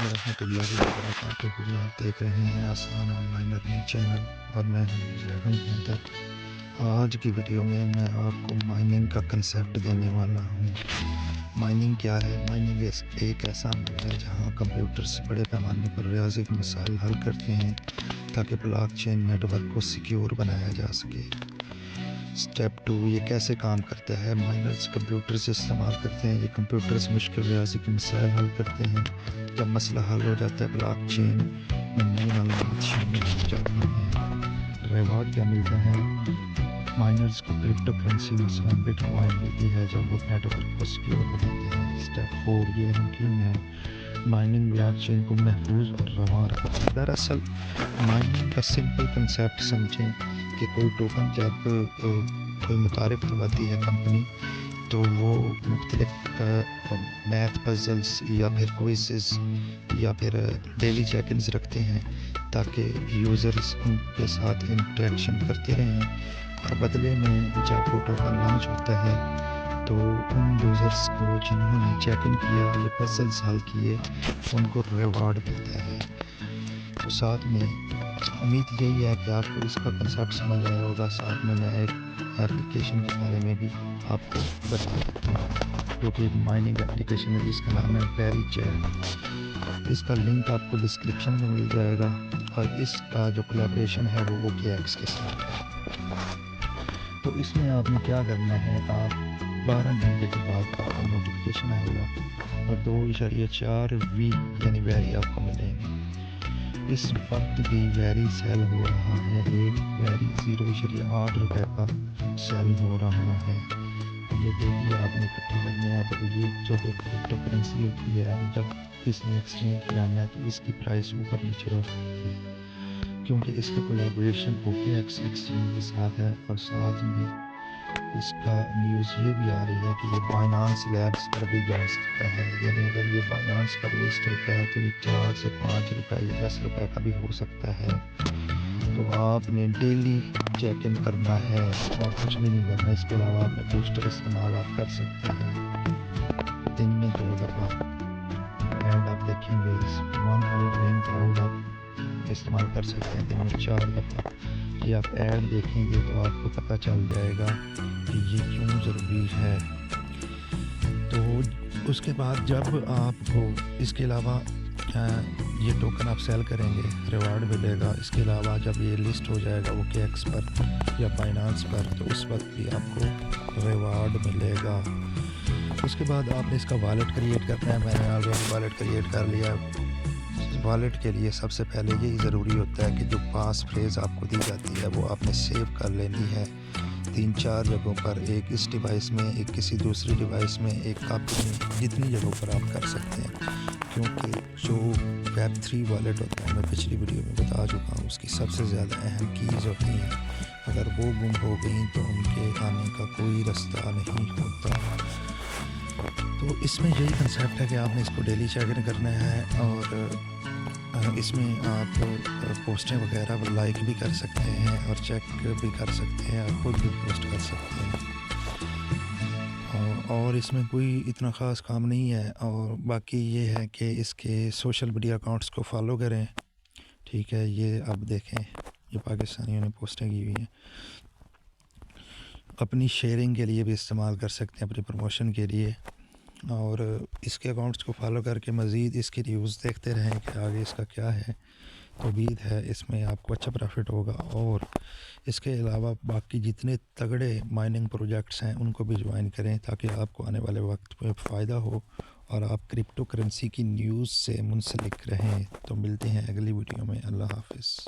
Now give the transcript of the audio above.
ورحمۃ اللہ وبرکاتہ۔ آپ دیکھ رہے ہیں آسان آن لائن ارننگ چینل اور میں ہوں حیدر۔ آج کی ویڈیو میں آپ کو مائننگ کا کنسیپٹ دینے والا ہوں۔ مائننگ کیا ہے؟ مائننگ ایک ایسا عمل ہے جہاں کمپیوٹرز بڑے پیمانے پر ریاضی کے مسائل حل کرتے ہیں تاکہ بلاک چین نیٹ ورک کو سیکیور بنایا جا سکے۔ سٹیپ 2، یہ کیسے کام کرتا ہے؟ مائنرز کمپیوٹر سے استعمال کرتے ہیں۔ یہ کمپیوٹرز مشکل ریاضی کے مسائل حل کرتے ہیں۔ جب مسئلہ حل ہو جاتا ہے بلاک چین میں نئی معلومات شامل ہو جاتی ہیں۔ ریوارڈ کیا ملتا ہے؟ مائنرز کو کرپٹو کرنسی مثلا بٹ کوائن ملتی ہے جب وہ نیٹ ورک کو سیکیور بناتے ہیں۔ سٹیپ 4، یہ یقین ہے مائننگ بلاک چین کو محفوظ اور رواں رکھتی ہے۔ دراصل مائننگ کا سمپل کنسیپٹ سمجھیں کہ کوئی ٹوکن جب کوئی متعارف کرواتی ہے کمپنی تو وہ مختلف میتھ پزلز یا پھر کوئزز یا پھر ڈیلی چیک انز رکھتے ہیں تاکہ یوزرز ان کے ساتھ انٹریکشن کرتے رہیں، اور بدلے میں جب وہ ٹوکن لانچ ہوتا ہے تو ان یوزرز کو جنہوں نے چیک ان کیا یا پزلز حل کیے ان کو ریوارڈ ملتا ہے۔ تو ساتھ میں امید یہی ہے کہ آپ کو اس کا کنسیپٹ سمجھ آیا ہوگا۔ ساتھ میں ایک اپلیکیشن کے بارے میں بھی آپ کو بتا دیتا ہوں جو کہ مائننگ اپلیکیشن ہے جس کا نام ہے ویری چیٹ۔ اس کا لنک آپ کو ڈسکرپشن میں مل جائے گا، اور اس کا جو کولیبریشن ہے وہ OKX کے ساتھ ہے۔ تو اس میں آپ نے کیا کرنا ہے، آپ 12 گھنٹے کے بعد آپ کو نوٹیفیکیشن آئے گا اور 2.4 وی یعنی ویری آپ کو ملیں گے۔ اس وقت بھی ویری سیل ہو رہا ہے، ایک ویری 0.8 روپے کا سیل ہو رہا ہے۔ یہ دیکھیے آپ نے اکٹھے کرنے ہیں۔ اب یہ جو کرپٹو کرنسی ہوتی ہے جب اس نے ایکسچینج کرانا ہے تو اس کی پرائس اوپر نیچے ہو سکتی ہے کیونکہ اس کا کولیبریشن OKX ایکسچینج کے ساتھ ہے، اور ساتھ میں اس کا نیوز یہ بھی آ رہی ہے کہ یہ بائنانس لیبس پر بھی جا سکتا ہے، یعنی اگر یہ بائنانس پر لسٹ ہوتا ہے تو یہ 4 سے 5 روپے یا 10 روپے کا بھی ہو سکتا ہے۔ تو آپ نے ڈیلی چیک ان کرنا ہے اور کچھ بھی نہیں کرنا۔ اس کے علاوہ آپ نے بوسٹر استعمال آپ کر سکتے ہیں، دن میں 2 دفعہ ایڈ آپ دیکھیں گے۔ 1 آور رنگ کراؤڈ آپ استعمال کر سکتے ہیں دن میں 4 دفعہ۔ یہ آپ ایڈ دیکھیں گے تو آپ کو پتہ چل جائے گا کہ یہ کیوں ضروری ہے۔ تو اس کے بعد جب آپ کو اس کے علاوہ یہ ٹوکن آپ سیل کریں گے ریوارڈ ملے گا۔ اس کے علاوہ جب یہ لسٹ ہو جائے گا OKX پر یا بائنانس پر تو اس وقت بھی آپ کو ریوارڈ ملے گا۔ اس کے بعد آپ نے اس کا والیٹ کریٹ کرنا ہے۔ میں نے آلریڈی والیٹ کریٹ کر لیا۔ والیٹ کے لیے سب سے پہلے یہی ضروری ہوتا ہے کہ جو پاس فریز آپ کو دی جاتی ہے وہ آپ نے سیو کر لینی ہے 3-4 جگہوں پر، ایک اس ڈیوائس میں، ایک کسی دوسری ڈیوائس میں، ایک کاپی میں، جتنی جگہوں پر آپ کر سکتے ہیں، کیونکہ جو Web3 والیٹ ہوتا ہے میں پچھلی ویڈیو میں بتا چکا ہوں اس کی سب سے زیادہ اہم کیز ہوتی ہیں، اگر وہ گم ہو گئیں تو ان کے آنے کا کوئی رستہ نہیں ہوتا۔ تو اس میں یہی کنسیپٹ ہے کہ آپ نے اس کو ڈیلی چیک ان کرنا ہے، اور اس میں آپ پوسٹیں وغیرہ لائک بھی کر سکتے ہیں اور چیک بھی کر سکتے ہیں اور خود بھی پوسٹ کر سکتے ہیں، اور اس میں کوئی اتنا خاص کام نہیں ہے۔ اور باقی یہ ہے کہ اس کے سوشل میڈیا اکاؤنٹس کو فالو کریں، ٹھیک ہے؟ یہ اب دیکھیں یہ پاکستانیوں نے پوسٹیں کی ہوئی ہیں، اپنی شیئرنگ کے لیے بھی استعمال کر سکتے ہیں، اپنی پروموشن کے لیے، اور اس کے اکاؤنٹس کو فالو کر کے مزید اس کی نیوز دیکھتے رہیں کہ آگے اس کا کیا ہے۔ تو امید ہے اس میں آپ کو اچھا پروفٹ ہوگا، اور اس کے علاوہ باقی جتنے تگڑے مائننگ پروجیکٹس ہیں ان کو بھی جوائن کریں تاکہ آپ کو آنے والے وقت میں فائدہ ہو اور آپ کرپٹو کرنسی کی نیوز سے منسلک رہیں۔ تو ملتے ہیں اگلی ویڈیو میں۔ اللہ حافظ۔